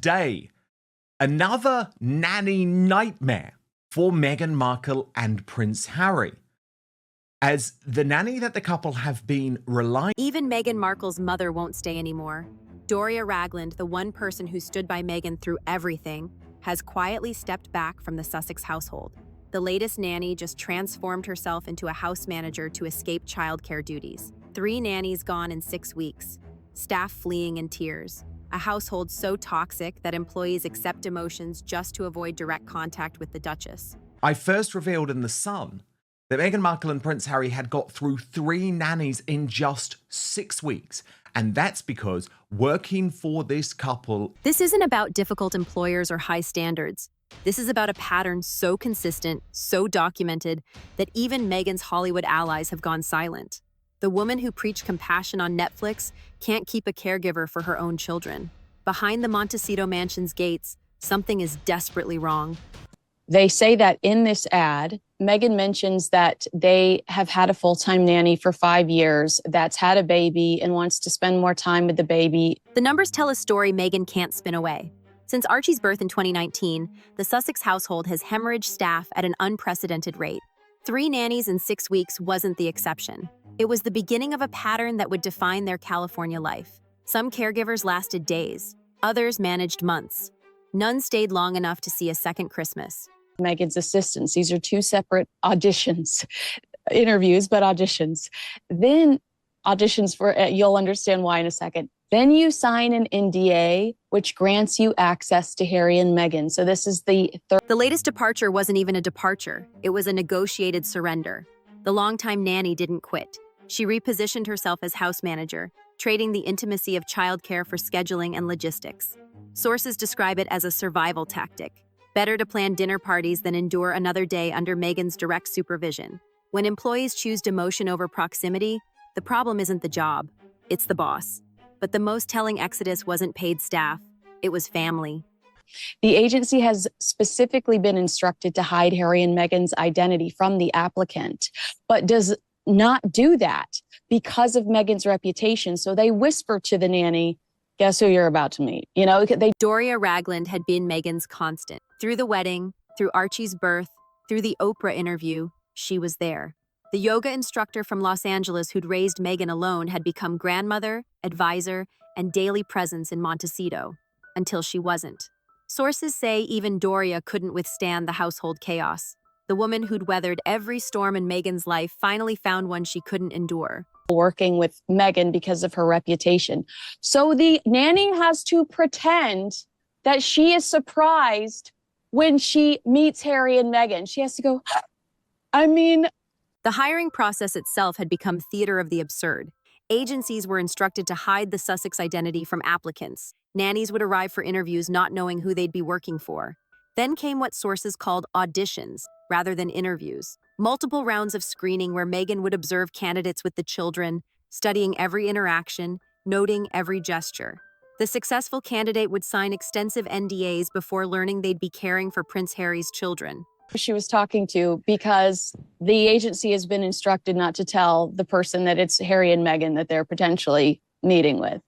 day, another nanny nightmare for Meghan Markle and Prince Harry, as the nanny that the couple have been relying. Even Meghan Markle's mother won't stay anymore. Doria Ragland, the one person who stood by Meghan through everything, has quietly stepped back from the Sussex household. The latest nanny just transformed herself into a house manager to escape childcare duties. 3 nannies gone in 6 weeks. Staff fleeing in tears. A household so toxic that employees accept demotions just to avoid direct contact with the Duchess. I first revealed in The Sun that Meghan Markle and Prince Harry had got through 3 nannies in just 6 weeks. And that's because working for this couple... This isn't about difficult employers or high standards. This is about a pattern so consistent, so documented, that even Meghan's Hollywood allies have gone silent. The woman who preached compassion on Netflix can't keep a caregiver for her own children. Behind the Montecito mansion's gates, something is desperately wrong. They say that in this ad, Meghan mentions that they have had a full-time nanny for 5 years that's had a baby and wants to spend more time with the baby. The numbers tell a story Meghan can't spin away. Since Archie's birth in 2019, the Sussex household has hemorrhaged staff at an unprecedented rate. 3 nannies in 6 weeks wasn't the exception. It was the beginning of a pattern that would define their California life. Some caregivers lasted days, others managed months. None stayed long enough to see a second Christmas. Meghan's assistants, these are 2 separate auditions, interviews, but auditions. Then auditions for, you'll understand why in a second. Then you sign an NDA, which grants you access to Harry and Meghan. So this is the third. The latest departure wasn't even a departure. It was a negotiated surrender. The longtime nanny didn't quit. She repositioned herself as house manager, trading the intimacy of childcare for scheduling and logistics. Sources describe it as a survival tactic. Better to plan dinner parties than endure another day under Meghan's direct supervision. When employees choose demotion over proximity, the problem isn't the job, it's the boss. But the most telling exodus wasn't paid staff, it was family. The agency has specifically been instructed to hide Harry and Meghan's identity from the applicant, but does not do that because of Meghan's reputation. So they whisper to the nanny, guess who you're about to meet? You know, Doria Ragland had been Meghan's constant. Through the wedding, through Archie's birth, through the Oprah interview, she was there. The yoga instructor from Los Angeles who'd raised Meghan alone had become grandmother, advisor, and daily presence in Montecito, until she wasn't. Sources say even Doria couldn't withstand the household chaos. The woman who'd weathered every storm in Meghan's life finally found one she couldn't endure. Working with Meghan because of her reputation. So the nanny has to pretend that she is surprised when she meets Harry and Meghan. She has to go, The hiring process itself had become theater of the absurd. Agencies were instructed to hide the Sussex identity from applicants. Nannies would arrive for interviews not knowing who they'd be working for. Then came what sources called auditions, rather than interviews. Multiple rounds of screening where Meghan would observe candidates with the children, studying every interaction, noting every gesture. The successful candidate would sign extensive NDAs before learning they'd be caring for Prince Harry's children. She was talking to, because the agency has been instructed not to tell the person that it's Harry and Meghan that they're potentially meeting with.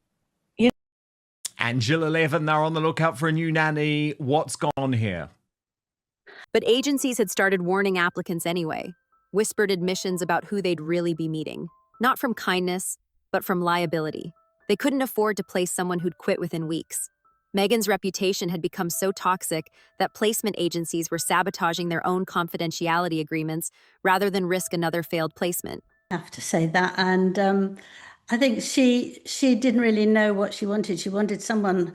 Angela Levin, they're on the lookout for a new nanny. What's gone on here? But agencies had started warning applicants anyway, whispered admissions about who they'd really be meeting. Not from kindness, but from liability. They couldn't afford to place someone who'd quit within weeks. Meghan's reputation had become so toxic that placement agencies were sabotaging their own confidentiality agreements rather than risk another failed placement. I have to say that. And I think she didn't really know what she wanted. She wanted someone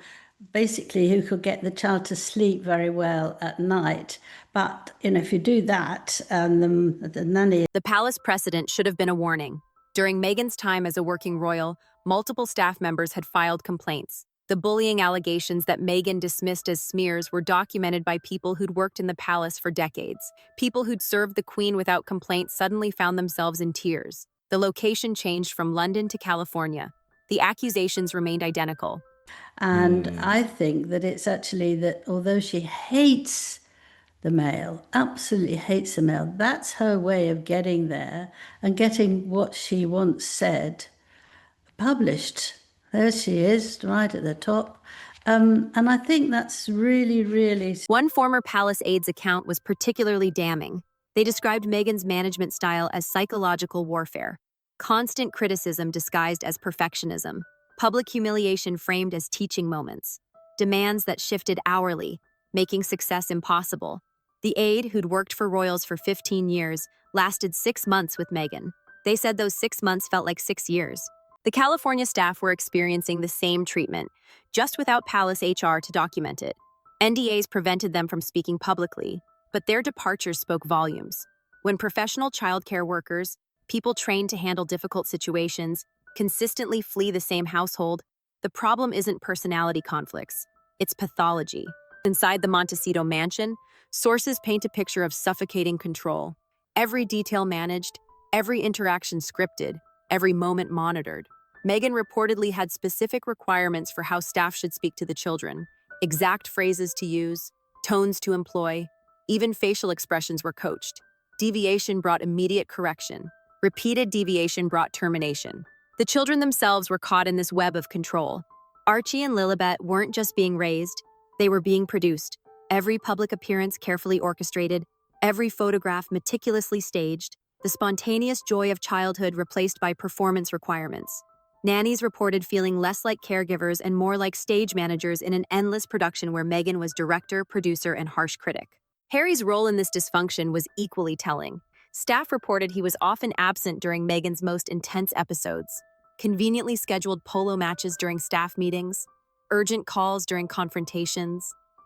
basically who could get the child to sleep very well at night. But, you know, if you do that, the nanny... The palace precedent should have been a warning. During Meghan's time as a working royal, multiple staff members had filed complaints. The bullying allegations that Meghan dismissed as smears were documented by people who'd worked in the palace for decades. People who'd served the Queen without complaint suddenly found themselves in tears. The location changed from London to California. The accusations remained identical. And I think that it's actually that although she hates the Mail, absolutely hates the Mail, that's her way of getting there and getting what she once said published. There she is, right at the top. And I think that's really, really. One former palace aide's account was particularly damning. They described Meghan's management style as psychological warfare, constant criticism disguised as perfectionism, public humiliation framed as teaching moments, demands that shifted hourly, making success impossible. The aide, who'd worked for royals for 15 years, lasted 6 months with Meghan. They said those 6 months felt like 6 years. The California staff were experiencing the same treatment, just without palace HR to document it. NDAs prevented them from speaking publicly, but their departures spoke volumes. When professional childcare workers, people trained to handle difficult situations, consistently flee the same household, the problem isn't personality conflicts, it's pathology. Inside the Montecito mansion, sources paint a picture of suffocating control. Every detail managed, every interaction scripted, every moment monitored. Meghan reportedly had specific requirements for how staff should speak to the children, exact phrases to use, tones to employ, even facial expressions were coached. Deviation brought immediate correction. Repeated deviation brought termination. The children themselves were caught in this web of control. Archie and Lilibet weren't just being raised, they were being produced. Every public appearance carefully orchestrated, every photograph meticulously staged, the spontaneous joy of childhood replaced by performance requirements. Nannies reported feeling less like caregivers and more like stage managers in an endless production where Meghan was director, producer, and harsh critic. Harry's role in this dysfunction was equally telling. Staff reported he was often absent during Meghan's most intense episodes. Conveniently scheduled polo matches during staff meetings, urgent calls during confrontations.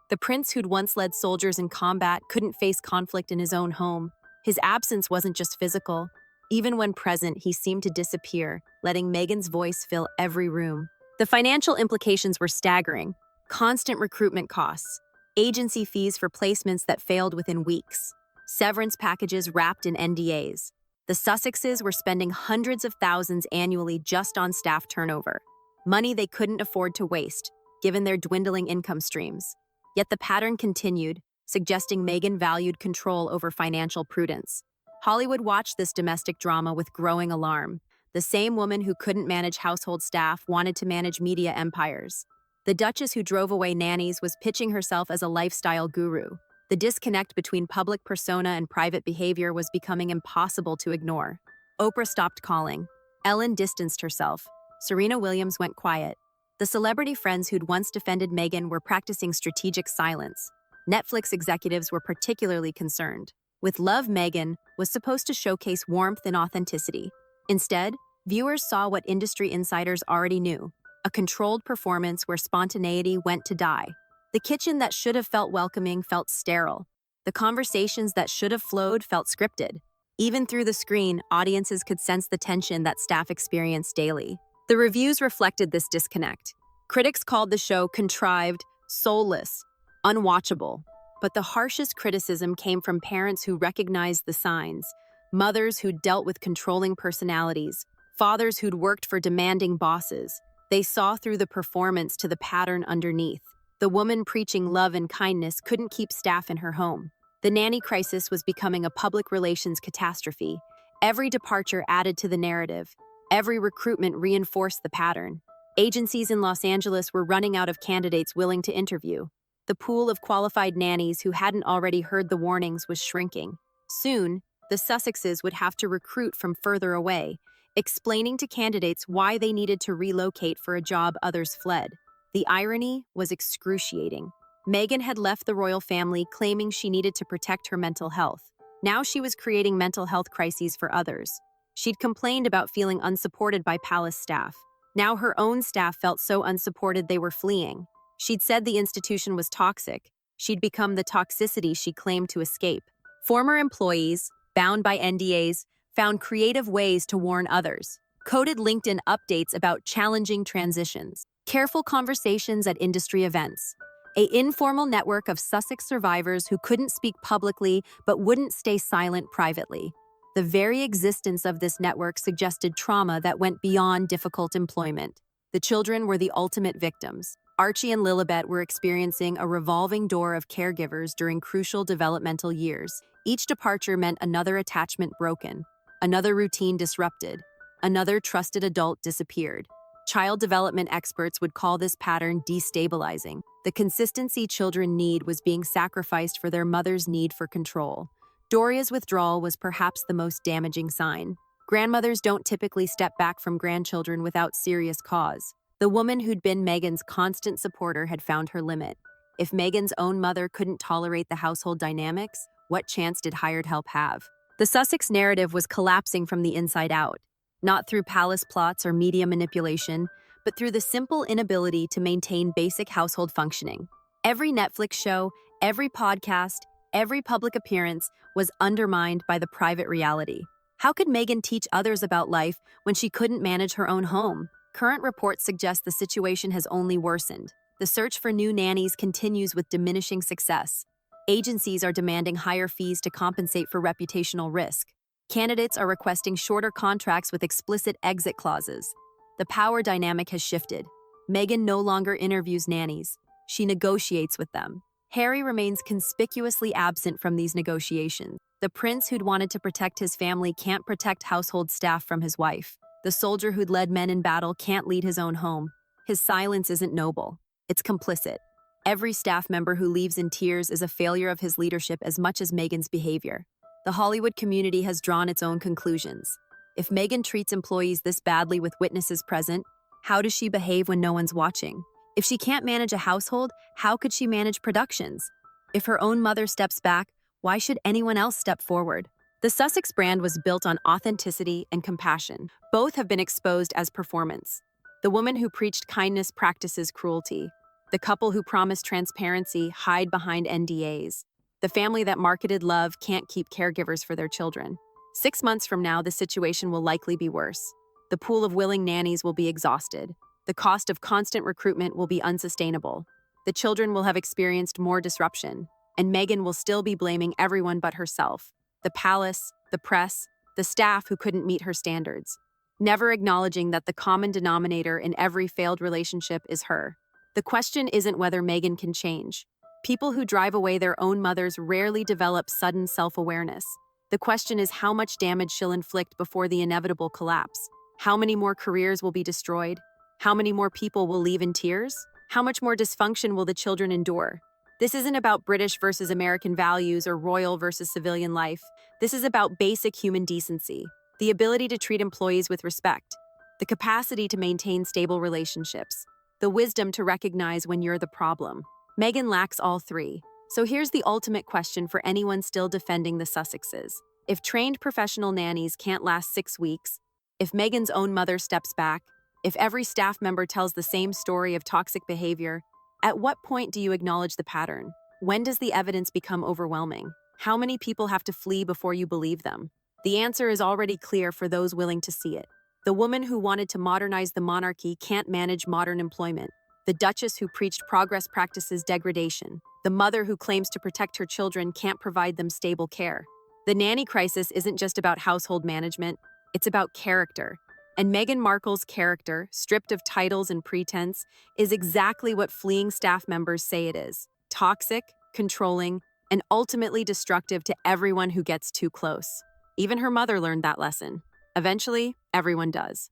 The prince who'd once led soldiers in combat couldn't face conflict in his own home. His absence wasn't just physical. Even when present, he seemed to disappear, letting Meghan's voice fill every room. The financial implications were staggering. Constant recruitment costs, agency fees for placements that failed within weeks, severance packages wrapped in NDAs. The Sussexes were spending hundreds of thousands annually just on staff turnover, money they couldn't afford to waste, given their dwindling income streams. Yet the pattern continued, suggesting Meghan valued control over financial prudence. Hollywood watched this domestic drama with growing alarm. The same woman who couldn't manage household staff wanted to manage media empires. The duchess who drove away nannies was pitching herself as a lifestyle guru. The disconnect between public persona and private behavior was becoming impossible to ignore. Oprah stopped calling. Ellen distanced herself. Serena Williams went quiet. The celebrity friends who'd once defended Meghan were practicing strategic silence. Netflix executives were particularly concerned. With Love, Meghan was supposed to showcase warmth and authenticity. Instead, viewers saw what industry insiders already knew: a controlled performance where spontaneity went to die. The kitchen that should have felt welcoming felt sterile. The conversations that should have flowed felt scripted. Even through the screen, audiences could sense the tension that staff experienced daily. The reviews reflected this disconnect. Critics called the show contrived, soulless, unwatchable. But the harshest criticism came from parents who recognized the signs, mothers who'd dealt with controlling personalities, fathers who'd worked for demanding bosses. They saw through the performance to the pattern underneath. The woman preaching love and kindness couldn't keep staff in her home. The nanny crisis was becoming a public relations catastrophe. Every departure added to the narrative. Every recruitment reinforced the pattern. Agencies in Los Angeles were running out of candidates willing to interview. The pool of qualified nannies who hadn't already heard the warnings was shrinking. Soon, the Sussexes would have to recruit from further away, explaining to candidates why they needed to relocate for a job others fled. The irony was excruciating. Meghan had left the royal family claiming she needed to protect her mental health. Now she was creating mental health crises for others. She'd complained about feeling unsupported by palace staff. Now her own staff felt so unsupported they were fleeing. She'd said the institution was toxic. She'd become the toxicity she claimed to escape. Former employees, bound by NDAs, found creative ways to warn others. Coded LinkedIn updates about challenging transitions. Careful conversations at industry events. An informal network of Sussex survivors who couldn't speak publicly but wouldn't stay silent privately. The very existence of this network suggested trauma that went beyond difficult employment. The children were the ultimate victims. Archie and Lilibet were experiencing a revolving door of caregivers during crucial developmental years. Each departure meant another attachment broken, another routine disrupted, another trusted adult disappeared. Child development experts would call this pattern destabilizing. The consistency children need was being sacrificed for their mother's need for control. Doria's withdrawal was perhaps the most damaging sign. Grandmothers don't typically step back from grandchildren without serious cause. The woman who'd been Meghan's constant supporter had found her limit. If Meghan's own mother couldn't tolerate the household dynamics, what chance did hired help have? The Sussex narrative was collapsing from the inside out, not through palace plots or media manipulation, but through the simple inability to maintain basic household functioning. Every Netflix show, every podcast, every public appearance was undermined by the private reality. How could Meghan teach others about life when she couldn't manage her own home? Current reports suggest the situation has only worsened. The search for new nannies continues with diminishing success. Agencies are demanding higher fees to compensate for reputational risk. Candidates are requesting shorter contracts with explicit exit clauses. The power dynamic has shifted. Meghan no longer interviews nannies. She negotiates with them. Harry remains conspicuously absent from these negotiations. The prince who'd wanted to protect his family can't protect household staff from his wife. The soldier who'd led men in battle can't lead his own home. His silence isn't noble. It's complicit. Every staff member who leaves in tears is a failure of his leadership as much as Meghan's behavior. The Hollywood community has drawn its own conclusions. If Meghan treats employees this badly with witnesses present, how does she behave when no one's watching? If she can't manage a household, how could she manage productions? If her own mother steps back, why should anyone else step forward? The Sussex brand was built on authenticity and compassion. Both have been exposed as performance. The woman who preached kindness practices cruelty. The couple who promised transparency hide behind NDAs. The family that marketed love can't keep caregivers for their children. 6 months from now, the situation will likely be worse. The pool of willing nannies will be exhausted. The cost of constant recruitment will be unsustainable. The children will have experienced more disruption, and Meghan will still be blaming everyone but herself. The palace, the press, the staff who couldn't meet her standards, never acknowledging that the common denominator in every failed relationship is her. The question isn't whether Meghan can change. People who drive away their own mothers rarely develop sudden self-awareness. The question is how much damage she'll inflict before the inevitable collapse. How many more careers will be destroyed? How many more people will leave in tears? How much more dysfunction will the children endure? This isn't about British versus American values or royal versus civilian life. This is about basic human decency, the ability to treat employees with respect, the capacity to maintain stable relationships, the wisdom to recognize when you're the problem. Meghan lacks all three. So here's the ultimate question for anyone still defending the Sussexes. If trained professional nannies can't last 6 weeks, if Meghan's own mother steps back, if every staff member tells the same story of toxic behavior, at what point do you acknowledge the pattern? When does the evidence become overwhelming? How many people have to flee before you believe them? The answer is already clear for those willing to see it. The woman who wanted to modernize the monarchy can't manage modern employment. The duchess who preached progress practices degradation. The mother who claims to protect her children can't provide them stable care. The nanny crisis isn't just about household management, it's about character. And Meghan Markle's character, stripped of titles and pretense, is exactly what fleeing staff members say it is: toxic, controlling, and ultimately destructive to everyone who gets too close. Even her mother learned that lesson. Eventually, everyone does.